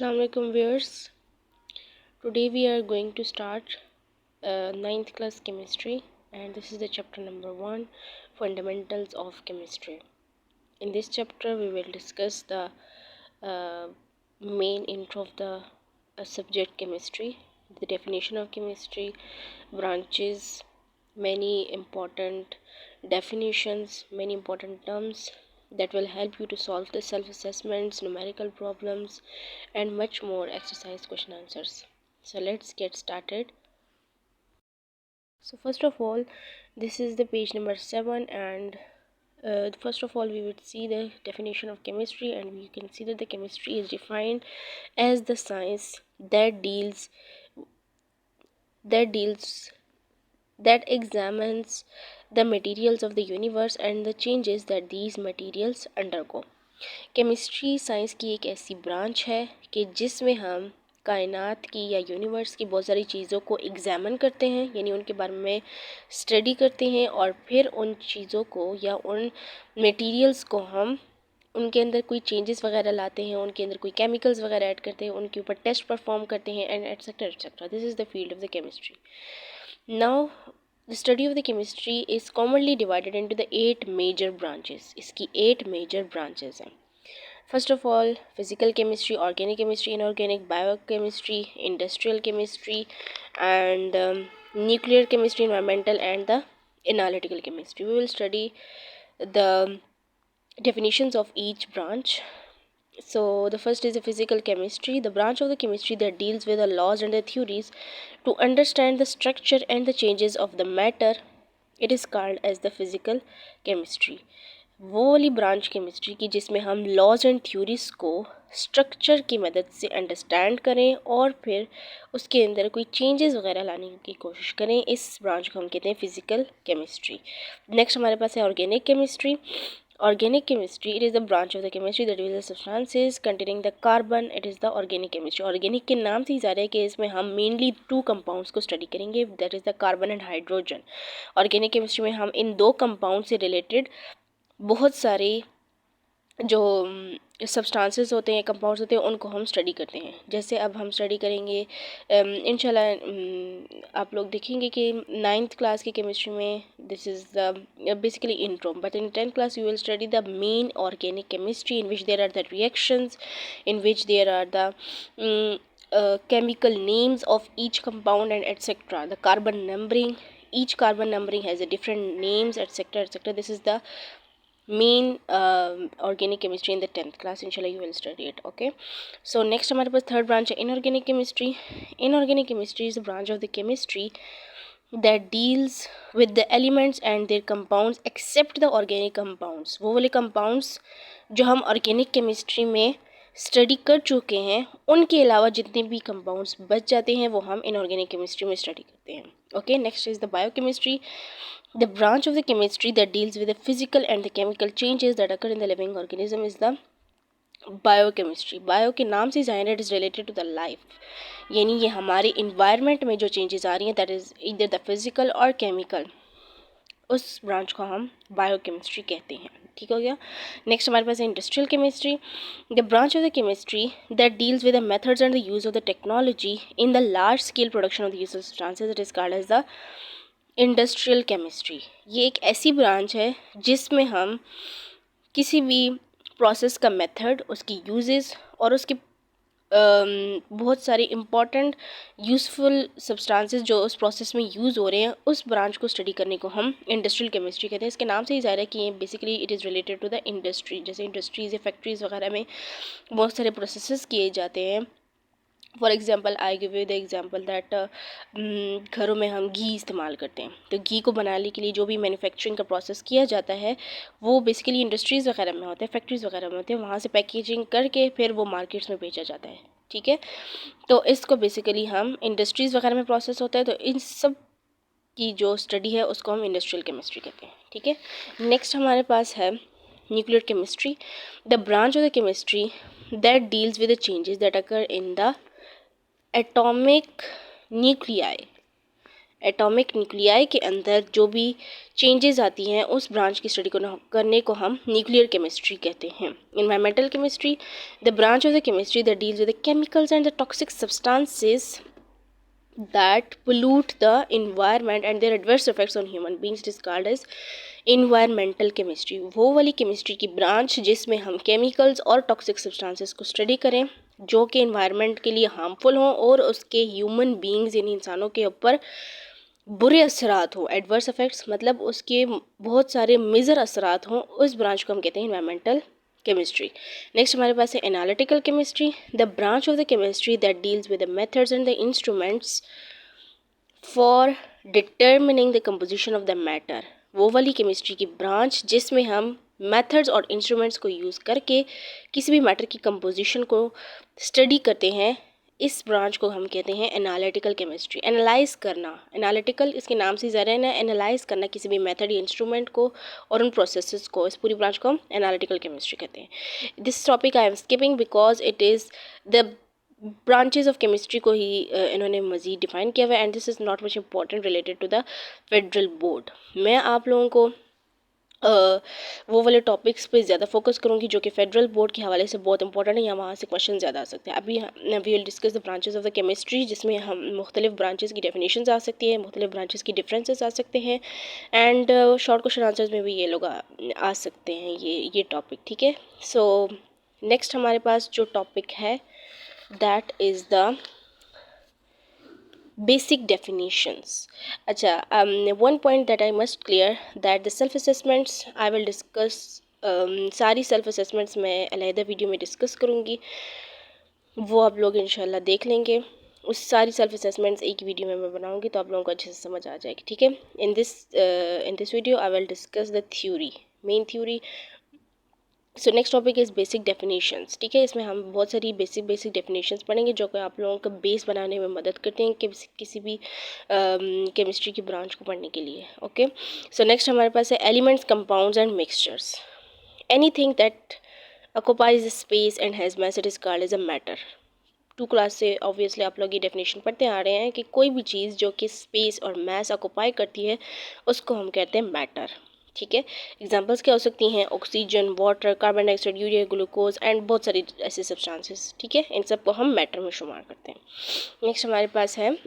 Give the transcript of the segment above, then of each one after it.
Assalamu alaikum viewers. Today we are going to start ninth class chemistry, and this is the chapter number 1, fundamentals of chemistry. In this chapter we will discuss the uh, main intro of the subject chemistry, the definition of chemistry, branches, many important definitions, many important terms that will help you to solve the self-assessments, numerical problems, and much more exercise question answers. So let's get started. So first of all, this is the page number 7, and first of all we would see the definition of chemistry, and we can see that the chemistry is defined as the science that examines the materials of the universe and the changes that these materials undergo. Chemistry science की एक ऐसी branch है कि जिसमें हम कायनात की या यूनिवर्स की बहुत सारी चीज़ों को एग्ज़ामिन करते हैं, यानी उनके बारे में स्टडी करते हैं, और फिर उन चीज़ों को या उन मटेरियल्स को हम उनके अंदर कोई चेंजेस वगैरह लाते हैं, उनके अंदर कोई केमिकल्स वगैरह ऐड करते हैं, उनके ऊपर टेस्ट परफॉर्म करते हैं, and etcetera etcetera. This is the field of the chemistry. Now the study of the chemistry is commonly divided into the 8 major branches. इसकी 8 major branches हैं. First of all, physical chemistry, organic chemistry, inorganic, biochemistry, industrial chemistry, and nuclear chemistry, environmental, and the analytical chemistry. We will study the definitions of each branch. So the first is the physical chemistry, the branch of the chemistry that deals with the laws and the theories to understand the structure and the changes of the matter. It is called as the physical chemistry. वो वाली branch chemistry की जिसमें हम laws and theories को structure की मदद से understand करें और फिर उसके अंदर कोई चेंजेस वगैरह लाने की कोशिश करें, इस ब्रांच को हम कहते हैं फिजिकल केमिस्ट्री. नेक्स्ट हमारे पास है organic chemistry. Organic chemistry, it is the branch of the chemistry that deals with substances containing the carbon. It is the organic chemistry. Organic के नाम से ही जा रहा है कि इसमें हम मेनली 2 कंपाउंड्स को स्टडी करेंगे, that is the carbon and hydrogen. Organic chemistry में हम इन 2 कंपाउंड से रिलेटेड बहुत सारे जो सब्सटेंसेस होते हैं, कंपाउंड्स होते हैं, उनको हम स्टडी करते हैं. जैसे अब हम स्टडी करेंगे इंशाल्लाह आप लोग देखेंगे कि 9th क्लास की केमिस्ट्री में this is the basically intro, but in 10th class you will study the main organic chemistry in which there are the reactions, in which there are the chemical names of each compound and etc. The carbon numbering, each carbon numbering has a different names etc etc. This is the main organic chemistry in the 10th class. Inshallah you will study it. Okay, so next हमारे पास third branch है inorganic chemistry. Inorganic chemistry is a branch of the chemistry that deals with the elements and their compounds except the organic compounds. वो वाले compounds जो हम organic chemistry में study कर चुके हैं, उनके अलावा जितने भी कंपाउंड्स बच जाते हैं वो हम इनऑर्गेनिक केमिस्ट्री में स्टडी करते हैं. Okay, next is the biochemistry. The branch of the chemistry that deals with the physical and the chemical changes that occur in the living organism is the biochemistry. Bio के नाम से जाहिर है it is related to the life, यानी ये हमारे environment में जो चेंजेस आ रही हैं दैट इज़ इधर द फिजिकल और केमिकल, उस ब्रांच को हम बायोकेमिस्ट्री कहते हैं. ठीक हो गया. नेक्स्ट हमारे पास है industrial chemistry. The branch of the chemistry that deals with the methods and the use of the technology in the large scale production of the use of substances. It is called as the industrial chemistry. ये एक ऐसी branch है जिसमें हम किसी भी process का method, उसकी यूजेस और उसके बहुत सारे इम्पॉर्टेंट यूज़फुल सब्सटेंसेस जो उस प्रोसेस में यूज़ हो रहे हैं, उस ब्रांच को स्टडी करने को हम इंडस्ट्रियल केमिस्ट्री कहते हैं. इसके नाम से ही ज़ाहिर है कि ये basically it is related to the industry. जैसे इंडस्ट्रीज़ या फैक्ट्रीज़ वगैरह में बहुत सारे प्रोसेसेस किए जाते हैं. For example I give you the example that घरों में हम घी इस्तेमाल करते हैं, तो घी को बनाने के लिए जो भी मैन्युफैक्चरिंग का प्रोसेस किया जाता है वो बेसिकली इंडस्ट्रीज़ वगैरह में होते हैं, फैक्ट्रीज़ वगैरह में होते हैं. वहाँ से पैकेजिंग करके फिर वो मार्केट्स में बेचा जाता है. ठीक है, तो इसको बेसिकली हम इंडस्ट्रीज़ वगैरह में प्रोसेस होता है, तो इन सब की जो स्टडी है उसको हम इंडस्ट्रियल केमिस्ट्री कहते हैं. ठीक है, नेक्स्ट हमारे पास है nuclear chemistry. The branch of the chemistry that deals with the changes that occur in the atomic nuclei atomic nuclei के अंदर जो भी चेंजेस आती हैं उस ब्रांच की स्टडी करने को हम न्यूक्लियर केमिस्ट्री कहते हैं। Environmental chemistry, the branch of the chemistry that deals with the chemicals and the toxic substances that pollute the environment and their adverse effects on human beings, it is called as environmental chemistry। वो वाली chemistry की branch जिसमें हम chemicals और toxic substances को study करें जो कि एनवायरनमेंट के लिए हार्मफुल हों और उसके ह्यूमन बींग्स यानी इंसानों के ऊपर बुरे असरात हो, एडवर्स इफेक्ट्स मतलब उसके बहुत सारे मेजर असरात हों, उस ब्रांच को हम कहते हैं एनवायरमेंटल केमिस्ट्री। नेक्स्ट हमारे पास है analytical chemistry, the branch of the chemistry that deals with the methods and the instruments for determining the composition of the matter. वो वाली केमिस्ट्री की ब्रांच जिसमें हम मेथड्स और इंस्ट्रूमेंट्स को यूज़ करके किसी भी मैटर की कंपोजिशन को स्टडी करते हैं, इस ब्रांच को हम कहते हैं एनालिटिकल केमिस्ट्री। एनालाइज करना, एनालिटिकल इसके नाम से ज़रा है, एनालाइज करना किसी भी मेथड या इंस्ट्रूमेंट को और उन प्रोसेसेस को, इस पूरी ब्रांच को हम एनालिटिकल केमिस्ट्री कहते हैं। This topic I am skipping because it is the branches of chemistry को ही इन्होंने मज़ीद डिफ़ाइन किया हुआ है and this is not much important related to the federal board. मैं आप लोगों को वो वाले टॉपिक्स पे ज़्यादा फोकस करूँगी जो कि फेडरल बोर्ड के हवाले से बहुत इंपॉर्टेंट है या वहाँ से क्वेश्चन ज़्यादा आ सकते हैं। अभी we will discuss the branches of the chemistry जिसमें हम मुख्तलिफ ब्रांचेस की डेफिनेशंस आ सकती है, मुख्तलिफ ब्रांचेस की डिफरेंसेस आ सकते हैं एंड शॉर्ट क्वेश्चन आंसर्स में भी ये लोग आ सकते हैं ये टॉपिक, ठीक है। सो नेक्स्ट हमारे पास जो टॉपिक है that is the basic definitions। अच्छा, one point that I must clear that the self assessments I will discuss, सारी सेल्फ असेसमेंट्स मैं अलहदा वीडियो में डिस्कस करूँगी, वो आप लोग इंशाल्लाह देख लेंगे। उस सारी सेल्फ असेसमेंट्स एक वीडियो में मैं बनाऊँगी तो आप लोगों को अच्छे से समझ आ जाएगी, ठीक है। In this video I will discuss the theory, main theory. So next topic is basic definitions, ठीक है। इसमें हम बहुत सारी बेसिक डेफिनेशंस पढ़ेंगे जो कि आप लोगों का बेस बनाने में मदद करते हैं किसी भी केमिस्ट्री की ब्रांच को पढ़ने के लिए, ओके। सो नेक्स्ट हमारे पास है elements, compounds and mixtures. Anything that occupies space and has mass it is called as a matter. 2 class से ऑब्वियसली आप लोग ये डेफिनेशन पढ़ते आ रहे हैं कि कोई भी चीज़ जो कि स्पेस और मैस ऑक्युपाई करती है उसको हम कहते हैं मैटर, ठीक है। एग्जांपल्स क्या हो सकती हैं, oxygen, water, carbon dioxide, urea, glucose and बहुत सारी ऐसे सब्सटेंसेस, ठीक है। इन सब को हम मैटर में शुमार करते हैं। नेक्स्ट हमारे पास है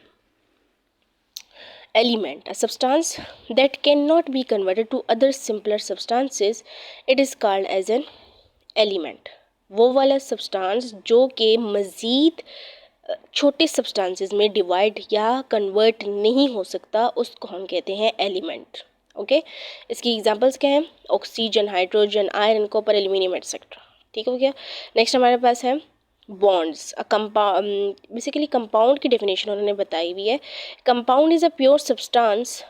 element, a substance that can not be converted to other simpler substances, it is called as an element. वो वाला सब्सटेंस जो कि मज़ीद छोटे सब्सटेंसेस में डिवाइड या कन्वर्ट नहीं हो सकता उसको हम कहते हैं एलिमेंट, ओके। इसकी एग्जांपल्स क्या हैं, oxygen, hydrogen, iron, copper, aluminium etcetera, ठीक हो गया। नेक्स्ट हमारे पास है बॉन्ड्स, बेसिकली कंपाउंड की डेफिनेशन उन्होंने बताई हुई है। Compound is a pure substance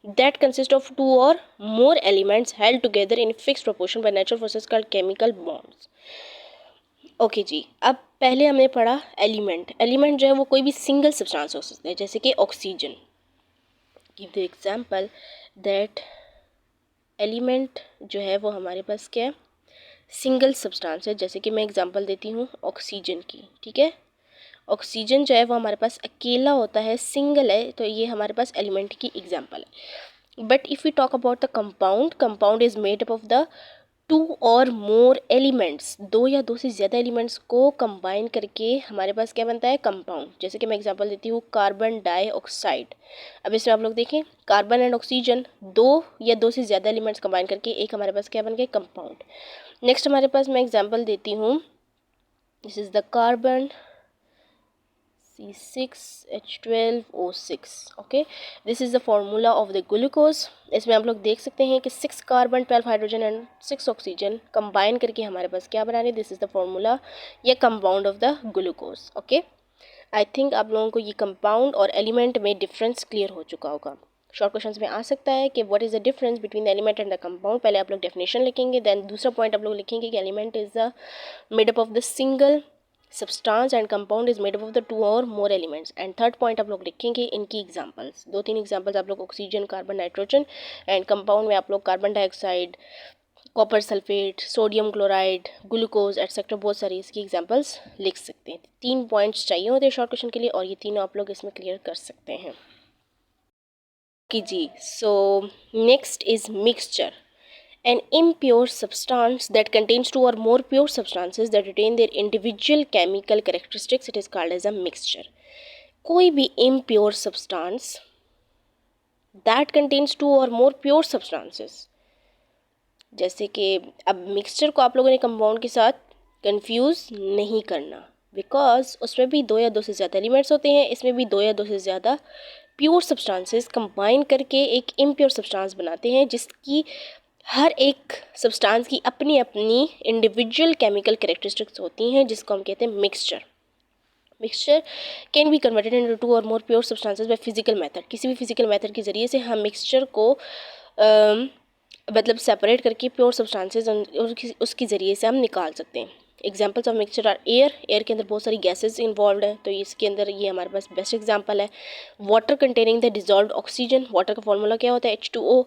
that consist of 2 or more elements held together in fixed proportion by natural forces called chemical bonds। Okay जी, अब पहले हमने पढ़ा एलिमेंट। एलिमेंट जो है वो कोई भी सिंगल सब्सटेंस हो सकता है, जैसे कि oxygen. Give the example that element जो है वो हमारे पास क्या है, सिंगल सब्सटेंस है। जैसे कि मैं एग्जांपल देती हूँ ऑक्सीजन की, ठीक है। ऑक्सीजन जो है वो हमारे पास अकेला होता है, सिंगल है, तो ये हमारे पास एलिमेंट की एग्जांपल है। But if we talk about the compound, compound is made up of the 2 और मोर एलिमेंट्स, 2 या 2 से ज़्यादा एलिमेंट्स को कंबाइन करके हमारे पास क्या बनता है, कंपाउंड। जैसे कि मैं एग्जांपल देती हूँ कार्बन डाइऑक्साइड। अब इसमें आप लोग देखें, कार्बन एंड ऑक्सीजन 2 या 2 से ज़्यादा एलिमेंट्स कंबाइन करके एक हमारे पास क्या बन गया, कंपाउंड। नेक्स्ट हमारे पास मैं एग्जांपल देती हूँ, this is the carbon C6H12O6, okay. This is the formula of the glucose. इसमें आप लोग देख सकते हैं कि 6 carbon, 12 hydrogen and 6 oxygen combine करके हमारे पास क्या बना रहे हैं, दिस इज़ द फार्मूला या compound of the glucose, okay. I think आप लोगों को ये कंपाउंड और एलिमेंट में डिफरेंस क्लियर हो चुका होगा। शॉर्ट क्वेश्चंस में आ सकता है कि what is the difference between the element and the compound. पहले आप लोग डेफिनेशन लिखेंगे, देन दूसरा पॉइंट आप लोग लिखेंगे कि element is the made up of the single substance and compound is made up of the 2 or more elements। And third point आप लोग लिखेंगे इनकी एग्जांपल्स, 2-3 एग्जांपल्स आप लोग oxygen, carbon, nitrogen and compound में आप लोग carbon dioxide, copper sulphate, sodium chloride, glucose etcetera बहुत सारी इसकी एग्जांपल्स लिख सकते हैं। 3 पॉइंट्स चाहिए होते हैं शॉर्ट क्वेश्चन के लिए और ये तीनों आप लोग इसमें क्लियर कर सकते हैं। ओके जी, so next is mixture, an impure substance that contains two or more pure substances that retain their individual chemical characteristics, it is called as a mixture. कोई भी impure substance that contains two or more pure substances, जैसे कि अब mixture को आप लोगों ने compound के साथ कंफ्यूज नहीं करना, बिकॉज उसमें भी दो या दो से ज़्यादा एलिमेंट्स होते हैं, इसमें भी दो या दो से ज़्यादा प्योर सब्सटेंसेस कंबाइन करके एक इम्प्योर सब्सटेंस बनाते हैं, जिसकी हर एक सब्सटेंस की अपनी अपनी इंडिविजुअल केमिकल कैरेक्टरिस्टिक्स होती हैं, जिसको हम कहते हैं mixture. Mixture can be converted into two or more pure substances by physical method. किसी भी फिजिकल मेथड के ज़रिए से हम मिक्सचर को मतलब सेपरेट करके प्योर सब्सटेंसेस उसके ज़रिए से हम निकाल सकते हैं. Examples of mixture are air. Air के अंदर बहुत सारी गैसेज इन्वॉल्व हैं, तो इसके अंदर ये हमारे पास बेस्ट एग्जाम्पल है. Water containing the dissolved oxygen. Water का फॉर्मूला क्या होता है? H2O.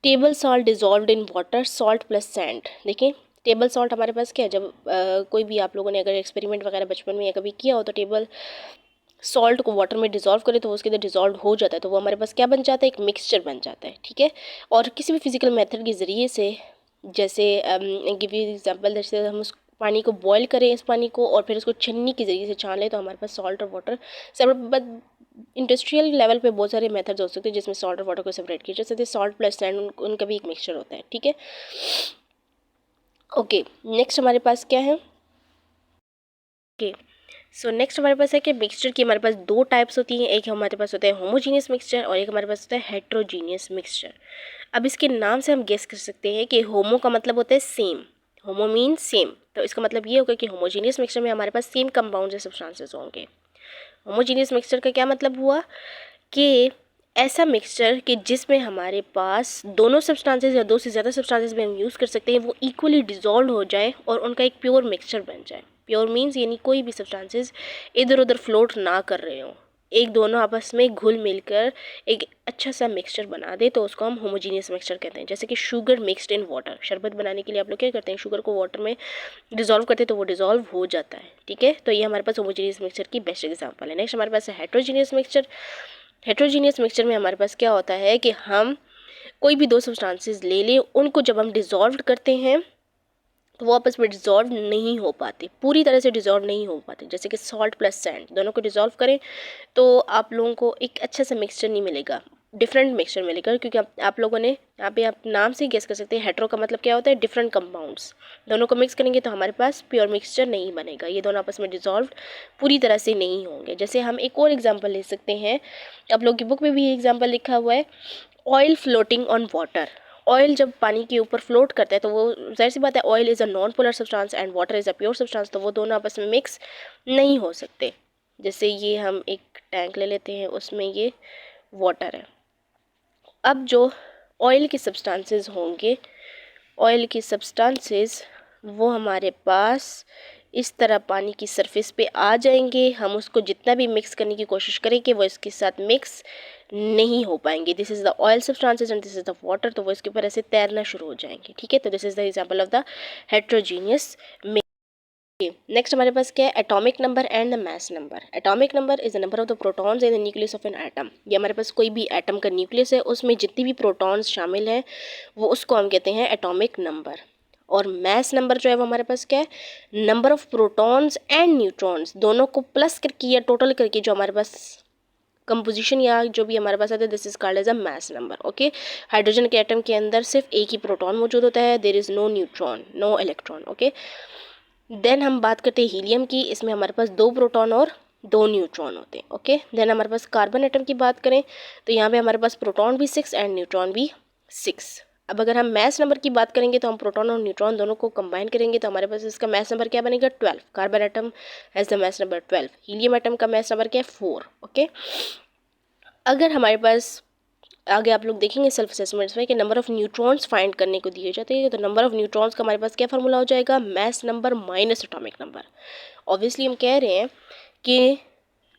Table salt dissolved in water, salt plus sand. देखिए टेबल सॉल्ट हमारे पास क्या है, जब कोई भी आप लोगों ने अगर एक्सपेरिमेंट वगैरह बचपन में या कभी किया हो तो टेबल सॉल्ट को वाटर में डिज़ोल्व करे तो वो उसके अंदर डिज़ोल्व हो जाता है, तो वो हमारे पास क्या बन जाता है? एक मिक्सचर बन जाता है. ठीक है. और किसी भी फिजिकल मेथड के ज़रिए से, जैसे गिव यू एग्जांपल, जैसे हम उस पानी को बॉईल करें, इस पानी को, और फिर उसको छन्नी के ज़रिए से छान लें, तो हमारे पास सॉल्ट और वाटर सेपरेट. इंडस्ट्रियल लेवल पे बहुत सारे मेथड्स हो सकते हैं जिसमें सॉल्ट और वाटर को सेपरेट किया जा सकता है. सॉल्ट प्लस सैंड उनका भी एक मिक्सचर होता है. ठीक है. ओके, नेक्स्ट हमारे पास क्या है? ओके, सो नेक्स्ट हमारे पास है कि मिक्सचर की हमारे पास दो टाइप्स होती हैं. एक हमारे पास होता है होमोजीनियस मिक्सचर और एक हमारे पास होता है हेट्रोजीनियस मिक्सचर. अब इसके नाम से हम गेस कर सकते हैं कि होमो का मतलब होता है सेम. होमो मीन सेम, तो इसका मतलब ये होगा कि होमोजीनियस मिक्सचर में हमारे पास सेम कंपाउंड या सब्सटेंसेस होंगे. होमोजीनियस मिक्सचर का क्या मतलब हुआ कि ऐसा मिक्सचर कि जिसमें हमारे पास दोनों सब्सटेंसेस या दो से ज़्यादा सब्सटेंसेस में हम यूज़ कर सकते हैं, वो इक्वली डिज़ोल्व हो जाए और उनका एक प्योर मिक्सचर बन जाए. प्योर मीन्स यानी कोई भी सब्सटेंसेस इधर उधर फ्लोट ना कर रहे हों, एक दोनों आपस में घुल मिलकर एक अच्छा सा मिक्सचर बना दे, तो उसको हम होमोजीनियस मिक्सचर कहते हैं. जैसे कि शुगर मिक्सड इन वाटर. शरबत बनाने के लिए आप लोग क्या करते हैं? शुगर को वाटर में डिज़ोल्व करते हैं तो वो डिज़ोल्व हो जाता है. ठीक है. तो ये हमारे पास होमोजीनियस मिक्सचर की बेस्ट एग्जाम्पल है. नेक्स्ट हमारे पास है हेट्रोजीनियस मिक्सचर. हेट्रोजीनियस मिक्सचर में हमारे पास क्या होता है कि हम कोई भी दो सब्सटेंसेस ले लें, उनको जब हम डिज़ोल्व करते हैं तो वो आपस में डिज़ोल्व नहीं हो पाते, पूरी तरह से डिज़ोल्व नहीं हो पाते. जैसे कि सॉल्ट प्लस सैंड, दोनों को डिज़ोल्व करें तो आप लोगों को एक अच्छा सा मिक्सचर नहीं मिलेगा, डिफरेंट मिक्सचर मिलेगा. क्योंकि आप लोगों ने यहाँ पे आप नाम से ही गेस कर सकते हैं, हेट्रो का मतलब क्या होता है? Different compounds. दोनों को मिक्स करेंगे तो हमारे पास प्योर मिक्सचर नहीं बनेगा, ये दोनों आपस में डिज़ोल्व पूरी तरह से नहीं होंगे. जैसे हम एक और एग्जाम्पल ले सकते हैं, आप लोगों की बुक में भी ये एग्जाम्पल लिखा हुआ है, oil floating on water. Oil जब पानी के ऊपर फ्लोट करता है तो वो जाहिर सी बात है, oil is a non polar substance and water is a pure substance, तो वो दोनों आपस में मिक्स नहीं हो सकते. जैसे ये हम एक टैंक ले लेते हैं, उसमें ये वाटर है. अब जो ऑयल के सब्सटेंसेस होंगे, ऑयल के सब्सटेंसेस वो हमारे पास इस तरह पानी की सरफेस पे आ जाएंगे. हम उसको जितना भी मिक्स करने की कोशिश करेंगे वो इसके साथ मिक्स नहीं हो पाएंगे. This is the oil substances and this is the water, तो वो इसके ऊपर ऐसे तैरना शुरू हो जाएंगे. ठीक है. तो this is the example of the heterogeneous. Next हमारे पास क्या है? Atomic number and the mass number. Atomic number is the number of the protons in the nucleus of an atom. ये हमारे पास कोई भी एटम का न्यूक्लियस है, उसमें जितनी भी प्रोटॉन्स शामिल हैं वो उसको हम कहते हैं एटॉमिक नंबर. और मास नंबर जो है वो हमारे पास क्या है? Number of protons and neutrons दोनों को प्लस करके या टोटल करके जो हमारे पास कंपोजिशन या जो भी हमारे पास आता है, this is called as a mass number. Okay. Hydrogen के एटम के अंदर सिर्फ एक ही प्रोटॉन मौजूद होता है, there is no neutron, no electron. Okay. Then हम बात करते हैं हीलियम की. इसमें हमारे पास दो प्रोटॉन और दो न्यूट्रॉन होते हैं. ओके. देन हमारे पास कार्बन एटम की बात करें तो यहाँ पे हमारे पास प्रोटॉन भी 6 एंड न्यूट्रॉन भी 6. अब अगर हम मैस नंबर की बात करेंगे तो हम प्रोटॉन और न्यूट्रॉन दोनों को कंबाइन करेंगे तो हमारे पास इसका मैस नंबर क्या बनेगा? 12. Carbon atom has the mass number 12. Helium atom का मैस नंबर क्या है? 4. ओके. अगर हमारे पास आगे आप लोग देखेंगे सेल्फ असेसमेंट्स में कि नंबर ऑफ़ न्यूट्रॉन्स फाइंड करने को दिए जाते हैं, तो नंबर ऑफ़ न्यूट्रॉन्स का हमारे पास क्या फार्मूला हो जाएगा? Mass number minus atomic number. Obviously हम कह रहे हैं कि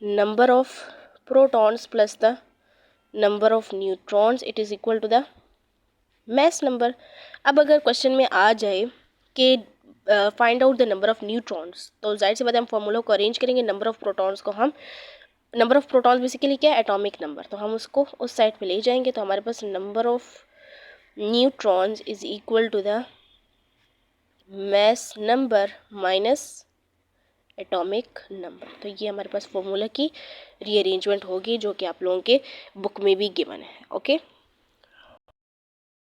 number of protons plus the number of neutrons it is equal to the mass number. अब अगर क्वेश्चन में आ जाए कि find out the number of neutrons, तो जाहिर सी बात है हम फार्मूला को अरेंज करेंगे, नंबर ऑफ़ प्रोटॉन्स को हम नंबर ऑफ प्रोटॉन्स बेसिकली क्या है, एटॉमिक नंबर, तो हम उसको उस साइड पे ले जाएंगे तो हमारे पास number of neutrons is equal to the mass number minus atomic number. तो ये हमारे पास फॉर्मूला की रीअरेंजमेंट होगी जो कि आप लोगों के बुक में भी गिवन है। ओके,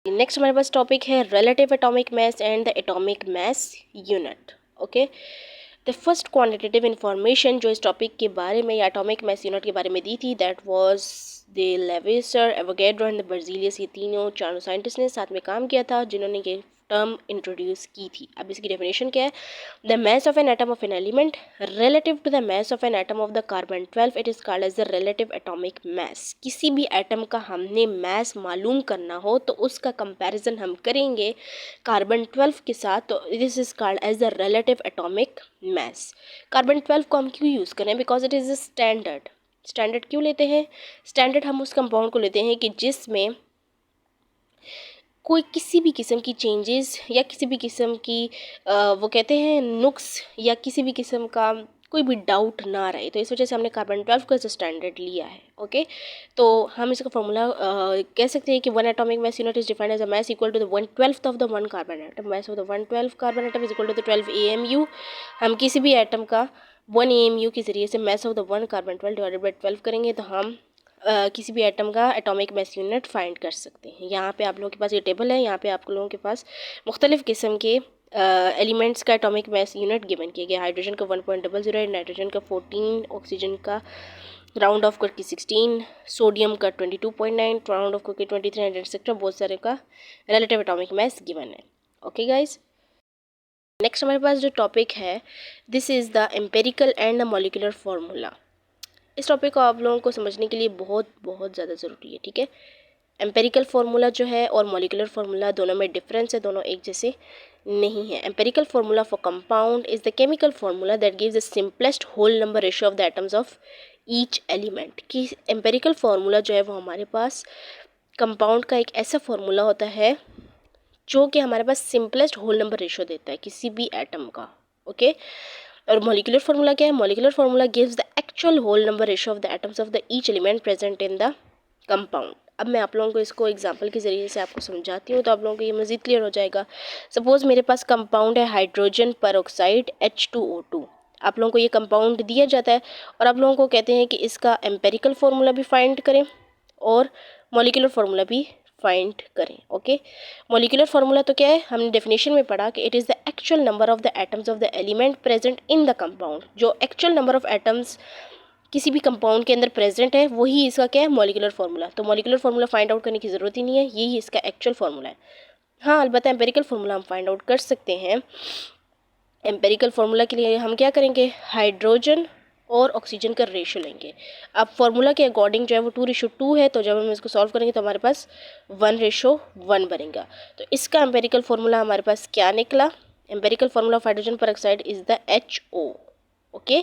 नेक्स्ट हमारे पास टॉपिक है relative atomic mass and the atomic mass unit. Okay, the first quantitative information जो इस टॉपिक के बारे में या एटॉमिक मास यूनिट के बारे में दी थी that was the लेविसर, Avogadro and the Berzelius. ये चारों साइंटिस्ट ने साथ में काम किया था जिन्होंने ये टर्म इंट्रोड्यूस की थी। अब इसकी डेफिनेशन क्या है, the mass of an atom of an element relative to the mass of an atom of the carbon 12 it is called as the relative atomic mass। किसी भी एटम का हमने mass मालूम करना हो तो उसका कंपैरिजन हम करेंगे कार्बन 12 के साथ, तो this is called as the relative atomic mass। Carbon 12 को हम क्यों यूज़ करें, because it is a standard. Standard क्यों लेते हैं, स्टैंडर्ड हम उस कंपाउंड को लेते हैं कि जिसमें कोई किसी भी किस्म की चेंजेस या किसी भी किस्म की वो कहते हैं नुक्स या किसी भी किस्म का कोई भी डाउट ना रहे, तो इस वजह से हमने कार्बन 12 को एज स्टैंडर्ड लिया है। ओके, तो हम इसका फॉर्मूला कह सकते हैं कि one atomic mass unit is defined as a mass equal to the 1/12 of the one carbon atom. Mass of the 1/12 carbon atom is equal to the 12 AMU। हम किसी भी एटम का 1 AMU के जरिए से मास of the one carbon 12 divided by 12 करेंगे तो हम किसी भी एटम का एटॉमिक मास यूनिट फाइंड कर सकते हैं। यहाँ पे आप लोगों के पास ये टेबल है, यहाँ पे आप लोगों के पास मुख्तलिफ़ किस्म के एलिमेंट्स का एटॉमिक मास यूनिट गिवन किया गया। हाइड्रोजन का 1.00 नाइट्रोजन का 14, ऑक्सीजन का राउंड ऑफ करके 16, सोडियम का 22.9, राउंड ऑफ करके 23 एक्सेट्रा, बहुत सारे का रिलेटिव एटॉमिक मास गिवन है। ओके गाइज, नेक्स्ट हमारे पास जो टॉपिक है this is the empirical and the molecular formula. इस टॉपिक को आप लोगों को समझने के लिए बहुत बहुत ज़्यादा ज़रूरी है। ठीक है, एम्पेरिकल फार्मूला जो है और मॉलिक्यूलर फार्मूला दोनों में डिफरेंस है, दोनों एक जैसे नहीं है। Empirical formula for compound is the chemical formula that gives the simplest whole number ratio of the atoms of each element. कि एम्पेरिकल फार्मूला जो है वो हमारे पास कंपाउंड का एक ऐसा फार्मूला होता है जो कि हमारे पास सिंपलेस्ट होल नंबर रेशियो देता है किसी भी एटम का। ओके, और मॉलिक्यूलर फार्मूला क्या है, molecular formula gives the actual whole number ratio of the atoms of the each element present in the compound. अब मैं आप लोगों को इसको एग्जांपल के ज़रिए से आपको समझाती हूँ तो आप लोगों को ये मज़ीद क्लियर हो जाएगा। सपोज़ मेरे पास कंपाउंड है हाइड्रोजन पेरोक्साइड H2O2। आप लोगों को ये कंपाउंड दिया जाता है और आप लोगों को कहते हैं कि इसका एम्पेरिकल फार्मूला भी फाइंड करें और मॉलिक्यूलर फार्मूला भी फाइंड करें। ओके, मॉलिक्यूलर फार्मूला तो क्या है, हमने डेफिनेशन में पढ़ा कि it is the actual number of the atoms of the element present in the compound. जो एक्चुअल नंबर ऑफ एटम्स किसी भी कंपाउंड के अंदर प्रेजेंट है वही इसका क्या है, मॉलिक्यूलर फार्मूला। तो मॉलिक्यूलर फार्मूला फाइंड आउट करने की ज़रूरत ही नहीं है, यही इसका एक्चुअल फार्मूला है। हाँ, अलबत्ता एम्पेरिकल फार्मूला हम फाइंड आउट कर सकते हैं। एम्पेरिकल फार्मूला के लिए हम क्या करेंगे, हाइड्रोजन और ऑक्सीजन का रेशो लेंगे। अब फार्मूला के अकॉर्डिंग जो है वो 2:2 है, तो जब हम इसको सॉल्व करेंगे तो हमारे पास 1:1 बनेगा। तो इसका एम्पेरिकल फार्मूला हमारे पास क्या निकला, empirical formula of hydrogen peroxide is the HO। Okay,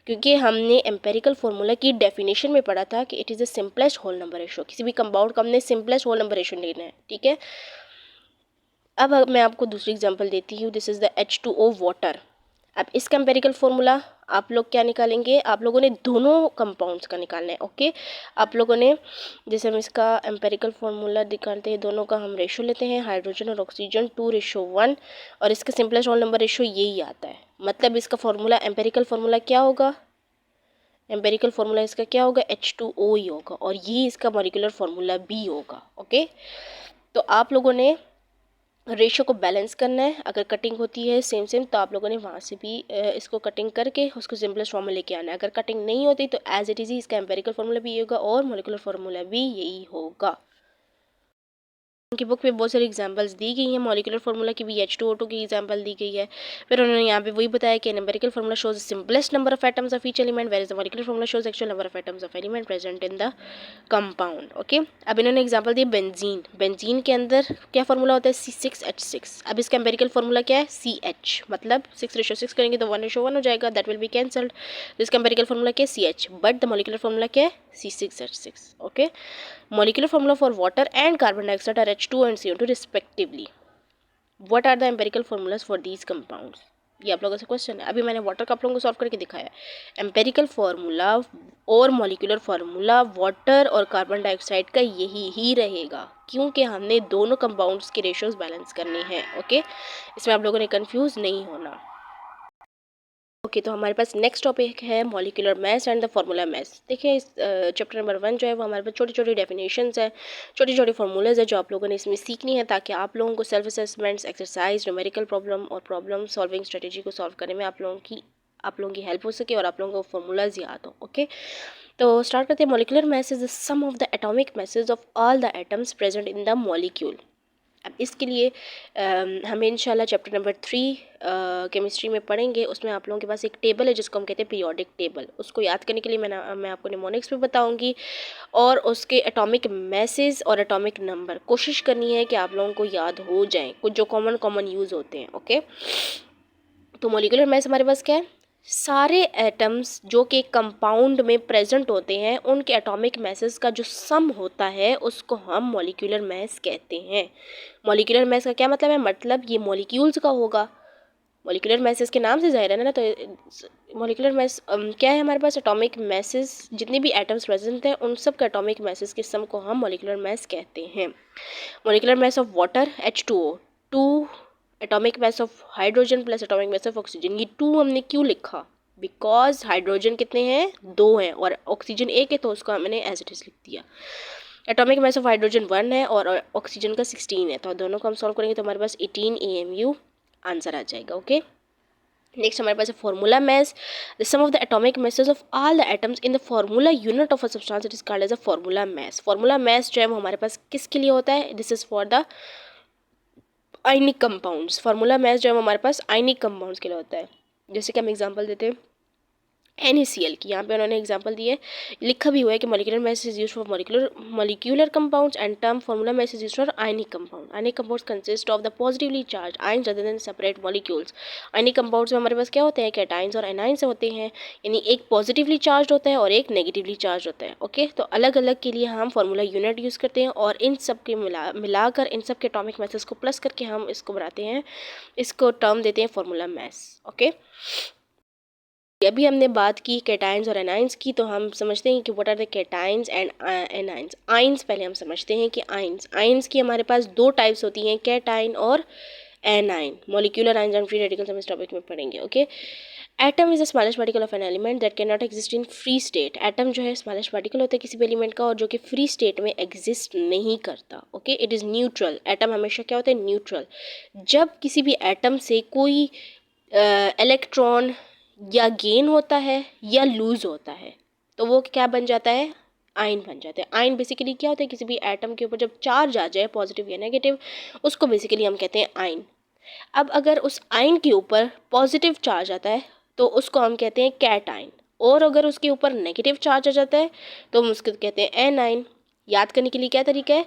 क्योंकि हमने एम्पेरिकल फार्मूला की डेफिनेशन में पढ़ा था कि it is the simplest whole number ratio. किसी भी कंपाउंड का हमने सिंपलेस्ट होल नंबर रेशो लेना है। ठीक है, अब मैं आपको दूसरी एग्जांपल देती हूँ। This is the H2O water. अब इसका एम्पेरिकल फार्मूला आप लोग क्या निकालेंगे, आप लोगों ने दोनों कंपाउंड्स का निकालना है। ओके, आप लोगों ने जैसे हम इसका एम्पेरिकल फार्मूला निकालते हैं, दोनों का हम रेशो लेते हैं, हाइड्रोजन और ऑक्सीजन 2:1, और इसका सिंपलेस्ट होल नंबर रेशो यही आता है। मतलब इसका फार्मूला एम्पेरिकल फार्मूला क्या होगा, एम्पेरिकल फार्मूला इसका क्या होगा, H2O ही होगा, और यही इसका मॉलिक्यूलर फार्मूला भी होगा। ओके, तो आप लोगों ने रेशो को बैलेंस करना है। अगर कटिंग होती है सेम सेम तो आप लोगों ने वहाँ से भी इसको कटिंग करके उसको सिंपलेस्ट फॉर्म में लेके आना है। अगर कटिंग नहीं होती तो एज इट इज़ ही इसका एम्पेरिकल फार्मूला भी यही होगा और मॉलिक्यूलर फार्मूला भी यही होगा। उनकी बुक में बहुत सारी एग्जांपल्स दी गई हैं, मॉलिक्यूलर फार्मूला की भी H2O2 की एग्जांपल दी गई है। फिर उन्होंने यहाँ पे वही बताया कि empirical formula shows simplest number of atoms of each element where is the molecular formula shows actual number of atoms of element present in the compound. Okay, अब इन्होंने एग्जांपल दी बेंजीन। बेंजीन के अंदर क्या फार्मूला होता है, C6H6। अब इसका empirical formula क्या है, CH। मतलब 6:6 करेंगे तो 1:1 हो जाएगा, दैट विल बी कैंसल्ड। तो इसका एम्पेरिकल फार्मूला क्या है, CH, but the molecular formula क्या है, C6H6। Okay, molecular formula for water and carbon dioxide are H2 and CO2 respectively. What are the empirical formulas for these compounds? ये आप लोगों से क्वेश्चन है। अभी मैंने वाटर का आप लोगों को सॉल्व करके दिखाया। एम्पेरिकल फार्मूला और मॉलिक्यूलर फार्मूला वाटर और कार्बन डाइऑक्साइड का यही ही रहेगा, क्योंकि हमने दोनों कंपाउंड्स के रेशियोज बैलेंस करनी है। ओके, इसमें आप लोगों ने कंफ्यूज नहीं होना। ओके, तो हमारे पास नेक्स्ट टॉपिक है molecular mass and the formula mass. देखिए, इस चैप्टर नंबर 1 जो है वो हमारे पास छोटी छोटी डेफिनेशंस है, छोटी छोटी फार्मूलाज है जो आप लोगों ने इसमें सीखनी है, ताकि आप लोगों को self assessments, exercise, numerical problem और प्रॉब्लम सॉल्विंग स्ट्रेटेजी को सॉल्व करने में आप लोगों की हेल्प हो सके और आप लोगों को फार्मूलाज याद हो। ओके, तो स्टार्ट करते हैं। Molecular mass is the sum of the atomic masses of all the atoms present in the molecule. अब इसके लिए हमें इंशाल्लाह चैप्टर नंबर 3 केमिस्ट्री में पढ़ेंगे। उसमें आप लोगों के पास एक टेबल है जिसको हम कहते हैं पीरियोडिक टेबल। उसको याद करने के लिए मैं आपको निमोनिक्स में बताऊंगी और उसके एटॉमिक मैसेज और एटॉमिक नंबर कोशिश करनी है कि आप लोगों को याद हो जाएं, कुछ जो कॉमन यूज़ होते हैं। ओके, तो मॉलिक्यूलर मैस हमारे पास क्या है? सारे एटम्स जो कि कंपाउंड में प्रेजेंट होते हैं उनके एटॉमिक मैसेज का जो सम होता है उसको हम मॉलिक्यूलर मैस कहते हैं। मॉलिक्यूलर मैस का क्या मतलब है? मतलब ये मॉलिक्यूल्स का होगा। मॉलिक्यूलर मैसेज के नाम से जाहिर है ना, तो मॉलिक्यूलर मैस क्या है? हमारे पास एटॉमिक मैसेज, जितने भी एटम्स प्रेजेंट हैं उन सब के एटॉमिक मैसेज के सम को हम मॉलिक्यूलर मैस कहते हैं। Molecular mass of water H2O, 2 atomic mass of hydrogen plus atomic mass of oxygen. ये 2 हमने क्यों लिखा? बिकॉज हाइड्रोजन कितने हैं? 2 हैं और ऑक्सीजन 1 है, तो उसको हमने एज इट इज लिख दिया। एटॉमिक मैस ऑफ हाइड्रोजन 1 है और ऑक्सीजन का 16 है, तो दोनों को हम सॉल्व करेंगे तो हमारे पास 18 AMU आंसर आ जाएगा। ओके, नेक्स्ट हमारे पास है formula mass, the sum of the atomic masses of all the atoms in the formula unit of a substance it is called as a formula mass. Formula mass जो है वो हमारे पास किसके लिए होता है? This is for the ionic compounds. Formula mass जो है हमारे पास आयनिक कंपाउंड्स के लिए होता है। जैसे कि हम एग्जांपल देते हैं NaCl की, यहाँ पे उन्होंने एग्जांपल दिए, लिखा भी हुआ है कि molecular mass is used for molecular compounds and term formula mass is used for ionic compound. Ionic compounds consist of the positively charge ions rather than separate molecules. Ionic compounds में हमारे पास क्या होते हैं? कैटाइंस और anions होते हैं, यानी एक पॉजिटिवली चार्ज होता है और एक नेगेटिवली चार्ज होता है। ओके, तो अलग अलग के लिए हम फार्मूला यूनिट यूज़ करते हैं और इन सब के मिलाकर इन सब के एटॉमिक मैसेज को प्लस करके हम इसको बनाते हैं, इसको टर्म देते हैं फार्मूला मैस। ओके, अभी हमने बात की कैटाइंस और एनाइंस की, तो हम समझते हैं कि what are the cations and anions. Ions पहले हम समझते हैं कि आइंस की हमारे पास 2 टाइप्स होती हैं, कैटाइन और A9. Molecular ions and free radicals हम इस टॉपिक में पढ़ेंगे। Okay, atom is the smallest particle of an element that can not exist in free state. Atom जो है स्मॉलेस्ट पार्टिकल होता है किसी भी एलिमेंट का और जो कि फ्री स्टेट में एग्जिस्ट नहीं करता। Okay, it is neutral. Atom हमेशा क्या होता है? न्यूट्रल। जब किसी भी एटम से कोई इलेक्ट्रॉन या गेन होता है या लूज़ होता है तो वो क्या बन जाता है? आयन बन जाता है। आयन बेसिकली क्या होता है? किसी भी एटम के ऊपर जब चार्ज आ जाए पॉजिटिव या नेगेटिव, उसको बेसिकली हम कहते हैं आयन। अब अगर उस आयन के ऊपर पॉजिटिव चार्ज आता है तो उसको हम कहते हैं कैटायन, और अगर उसके ऊपर नेगेटिव चार्ज आ जाता है तो हम उसको कहते हैं एनाइन। याद करने के लिए क्या तरीका है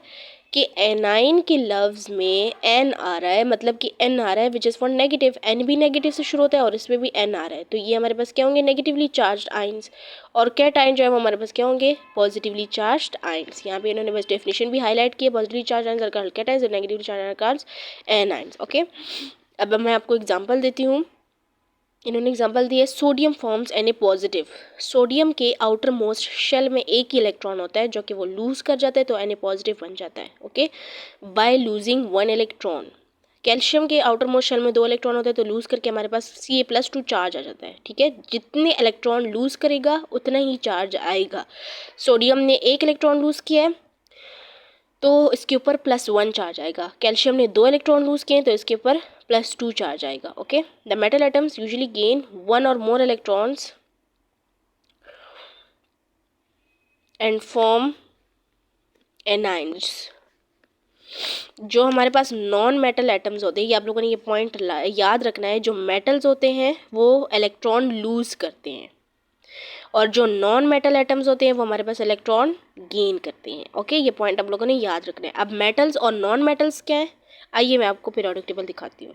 कि एनाइन के लफ्ज़ में एन आ रहा है, मतलब कि एन आ रहा है which is for negative. N भी नेगेटिव से शुरू होता है और इसमें भी एन आ रहा है, तो ये हमारे पास क्या होंगे? Negatively charge ions. और कैटाइन जो है वो हमारे पास क्या होंगे? Positively charge ions. यहाँ पे इन्होंने बस डेफिनेशन भी हाईलाइट की है, positively charge ions are called cations और negatively charge are called anions. Okay, अब मैं आपको एग्जाम्पल देती हूँ। इन्होंने एग्जांपल दिया, sodium forms Na positive. Sodium के आउटर मोस्ट शेल में एक ही इलेक्ट्रॉन होता है जो कि वो लूज़ कर जाता है तो Na पॉजिटिव बन जाता है। Okay, by losing 1 electron. Calcium के आउटर मोस्ट शेल में 2 इलेक्ट्रॉन होते हैं तो लूज़ करके हमारे पास Ca+2 चार्ज आ जाता है। ठीक है, जितने इलेक्ट्रॉन लूज़ करेगा उतना ही चार्ज आएगा। सोडियम ने 1 इलेक्ट्रॉन लूज़ किया है तो इसके ऊपर +1 चार्ज आएगा। कैल्शियम ने 2 इलेक्ट्रॉन लूज़ किए हैं तो इसके ऊपर +2 चार्ज आएगा। Okay, the metal atoms usually gain 1 और मोर इलेक्ट्रॉन्स एंड फॉर्म एनाइंस। जो हमारे पास नॉन मेटल एटम्स होते हैं, ये आप लोगों ने ये पॉइंट याद रखना है, जो मेटल्स होते हैं वो इलेक्ट्रॉन लूज़ करते हैं और जो नॉन मेटल एटम्स होते हैं वो हमारे पास इलेक्ट्रॉन गेन करते हैं। ओके, ये पॉइंट आप लोगों ने याद रखना है। अब मेटल्स और नॉन मेटल्स क्या है? आइए मैं आपको पीरियोडिक टेबल दिखाती हूँ।